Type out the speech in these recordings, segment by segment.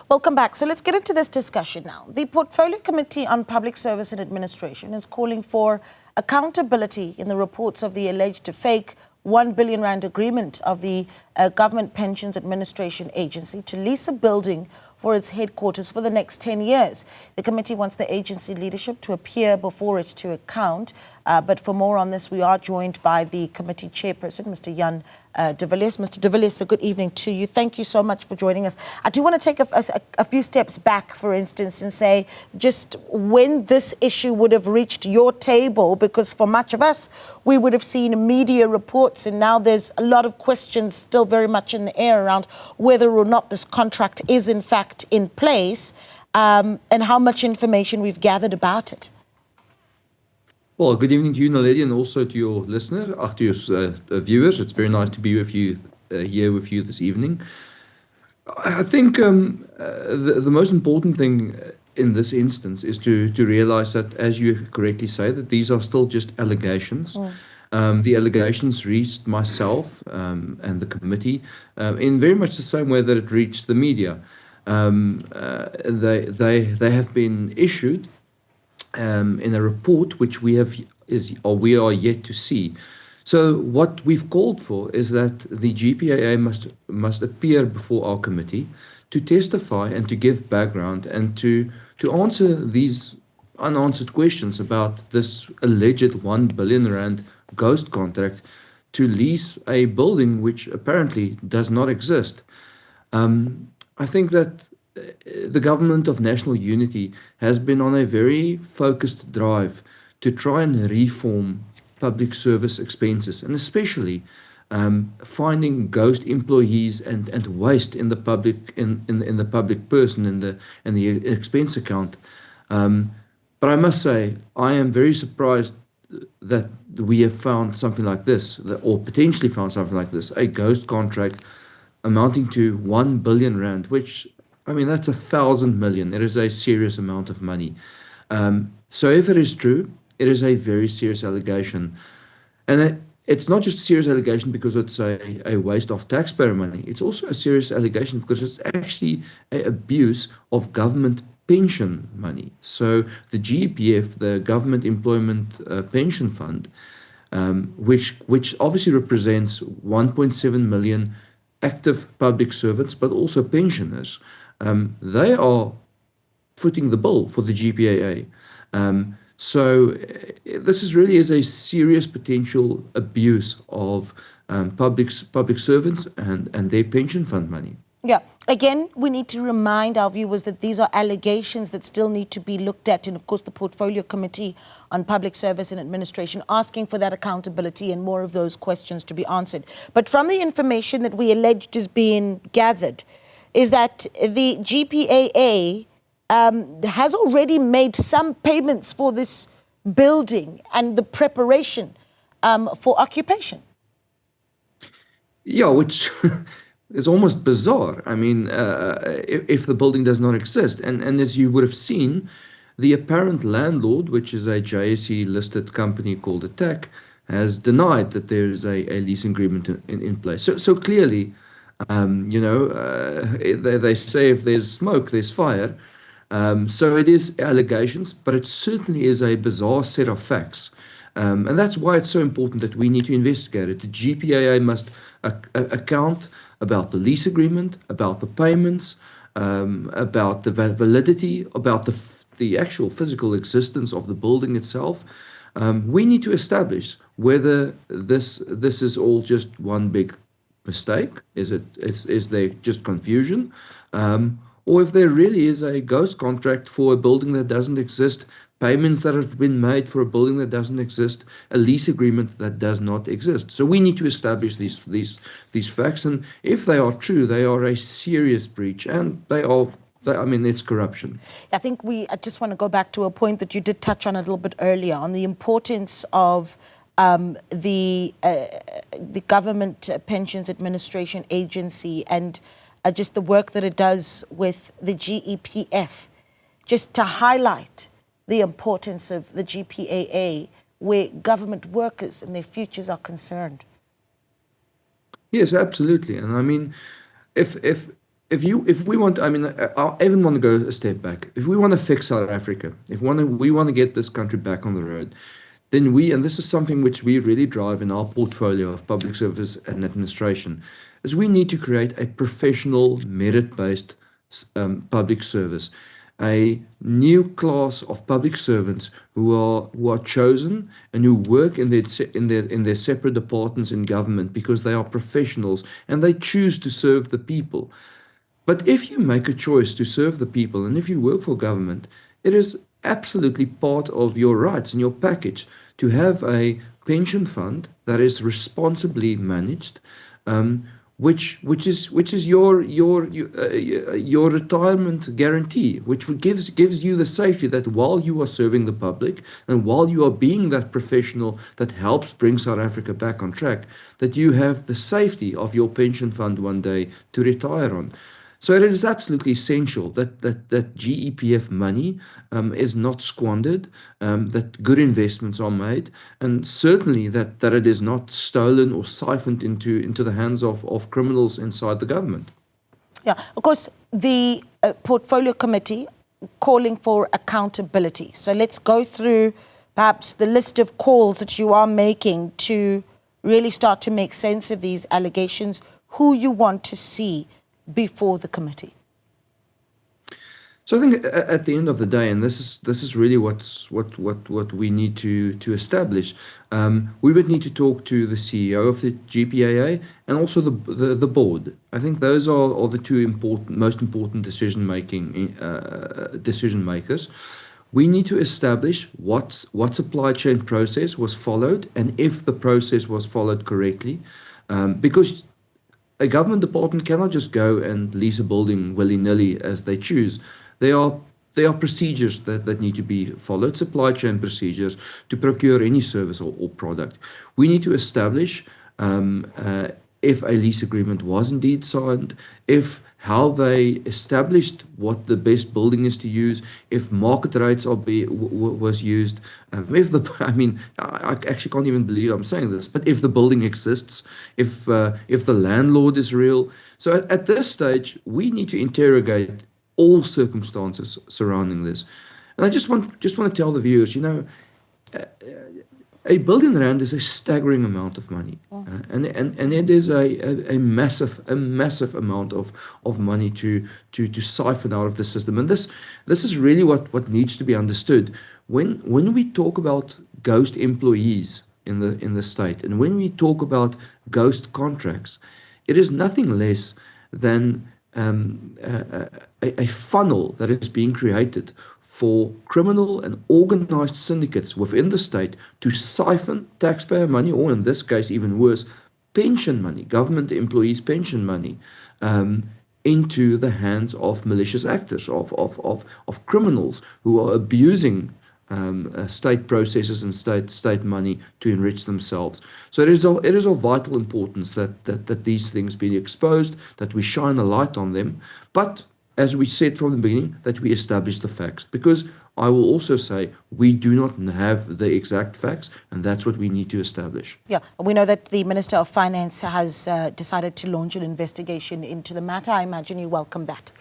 Welcome back. So let's get into this discussion now. The Portfolio Committee on Public Service and Administration is calling for accountability in the reports of the alleged fake R1 billion agreement of the Government Pensions Administration Agency to lease a building for its headquarters for the next 10 years. The committee wants the agency leadership to appear before it to account. But for more on this, we are joined by the committee chairperson, Mr. Jan de Villiers. Mr. de Villiers, a good evening to you. Thank you so much for joining us. I do want to take a few steps back, for instance, and say just when this issue would have reached your table, because for much of us, we would have seen media reports, and now there's a lot of questions still very much in the air around whether or not this contract is in fact in place, and how much information we've gathered about it. Well, good evening to you, Naledi, and also to your listener, to your viewers. It's very nice to be with you here with you this evening. I think the most important thing in this instance is to realize that, as you correctly say, that these are still just allegations. The allegations reached myself and the committee in very much the same way that it reached the media. They have been issued in a report which we are yet to see. So what we've called for is that the GPAA must appear before our committee to testify and to give background and to answer these unanswered questions about this alleged R1 billion ghost contract to lease a building which apparently does not exist. I think that the government of national unity has been on a very focused drive to try and reform public service expenses, and especially finding ghost employees and waste in the public in the public person in the expense account. But I must say, I am very surprised that we have found something like this, or potentially found something like this, a ghost contract amounting to R1 billion, which, I mean, that's 1,000 million. It is a serious amount of money. So if it is true, it is a very serious allegation. And it's not just a serious allegation because it's a waste of taxpayer money. It's also a serious allegation because it's actually an abuse of government pension money. So the GEPF, the Government Employment Pension Fund, which obviously represents 1.7 million active public servants, but also pensioners, they are footing the bill for the GPAA. So this really is a serious potential abuse of public servants and their pension fund money. Yeah. Again, we need to remind our viewers that these are allegations that still need to be looked at. And of course, the Portfolio Committee on Public Service and Administration asking for that accountability and more of those questions to be answered. But from the information that we alleged is being gathered, is that the GPAA has already made some payments for this building and the preparation for occupation. Yeah, which is almost bizarre. I mean, if the building does not exist. And as you would have seen, the apparent landlord, which is a JSE-listed company called Attack, has denied that there is a lease agreement in place. So clearly, they say if there's smoke, there's fire. So it is allegations, but it certainly is a bizarre set of facts. And that's why it's so important that we need to investigate it. The GPAA must account about the lease agreement, about the payments, about the validity, about the actual physical existence of the building itself. We need to establish whether this is all just one big mistake. Is there just confusion? Or if there really is a ghost contract for a building that doesn't exist, payments that have been made for a building that doesn't exist, a lease agreement that does not exist. So we need to establish these facts, and if they are true, they are a serious breach, and it's corruption. I think I just want to go back to a point that you did touch on a little bit earlier on the importance of the Government Pensions Administration Agency and just the work that it does with the GEPF, just to highlight the importance of the GPAA where government workers and their futures are concerned. Yes, absolutely. And I mean, if if we want, I mean, I even want to go a step back. If we want to fix South Africa, if we want to get this country back on the road, then and this is something which we really drive in our portfolio of public service and administration, is we need to create a professional, merit-based public service, a new class of public servants who are chosen and who work in their separate departments in government because they are professionals and they choose to serve the people. But if you make a choice to serve the people and if you work for government, it is absolutely part of your rights and your package to have a pension fund that is responsibly managed, which is your retirement guarantee, which gives you the safety that while you are serving the public and while you are being that professional that helps bring South Africa back on track, that you have the safety of your pension fund one day to retire on. So it is absolutely essential that GEPF money is not squandered, that good investments are made, and certainly that it is not stolen or siphoned into the hands of criminals inside the government. Yeah, of course, the Portfolio Committee calling for accountability. So let's go through perhaps the list of calls that you are making to really start to make sense of these allegations, who you want to see before the committee. So I think at the end of the day, and this is really what we need to establish, we would need to talk to the CEO of the GPAA and also the board. I think those are the two most important decision makers. We need to establish what supply chain process was followed and if the process was followed correctly, because a government department cannot just go and lease a building willy-nilly as they choose. There are procedures that need to be followed, supply chain procedures to procure any service or product. We need to establish if a lease agreement was indeed signed, how they established what the best building is to use, if market rates was used, I actually can't even believe I'm saying this, but if the building exists, if the landlord is real. So at this stage, we need to interrogate all circumstances surrounding this. And I just want to tell the viewers, R1 billion is a staggering amount of money, and it is a massive amount of money to siphon out of the system. And this is really what needs to be understood when we talk about ghost employees in the state, and when we talk about ghost contracts. It is nothing less than a funnel that is being created for criminal and organized syndicates within the state to siphon taxpayer money, or in this case, even worse, pension money, government employees' pension money, into the hands of malicious actors, of criminals who are abusing state processes and state money to enrich themselves. So it is of vital importance that these things be exposed, that we shine a light on them, but as we said from the beginning, that we establish the facts. Because I will also say we do not have the exact facts, and that's what we need to establish. Yeah, we know that the Minister of Finance has decided to launch an investigation into the matter. I imagine you welcome that.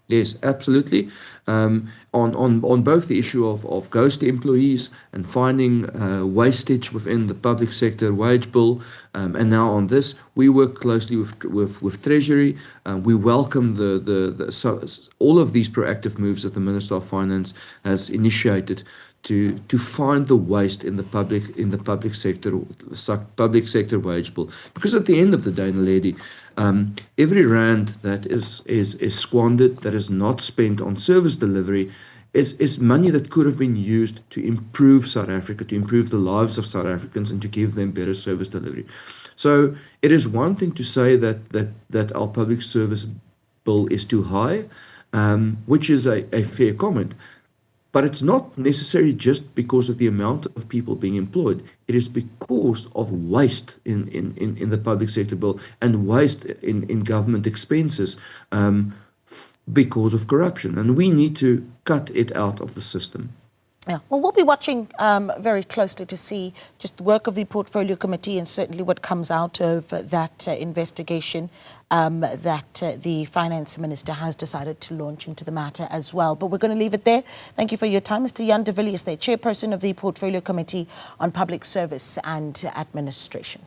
Yes, absolutely. On both the issue of ghost employees and finding wastage within the public sector wage bill, and now on this, we work closely with Treasury. We welcome all of these proactive moves that the Minister of Finance has initiated to find the waste in the public sector wage bill. Because at the end of the day, Naledi, every rand that is squandered, that is not spent on service delivery, is money that could have been used to improve South Africa, to improve the lives of South Africans, and to give them better service delivery. So it is one thing to say that our public service bill is too high, which is a fair comment. But it's not necessarily just because of the amount of people being employed. It is because of waste in the public sector bill and waste in government expenses because of corruption. And we need to cut it out of the system. Yeah, well, we'll be watching very closely to see just the work of the Portfolio Committee and certainly what comes out of that investigation that the Finance Minister has decided to launch into the matter as well. But we're going to leave it there. Thank you for your time. Mr. Jan de Villiers, chairperson of the Portfolio Committee on Public Service and Administration.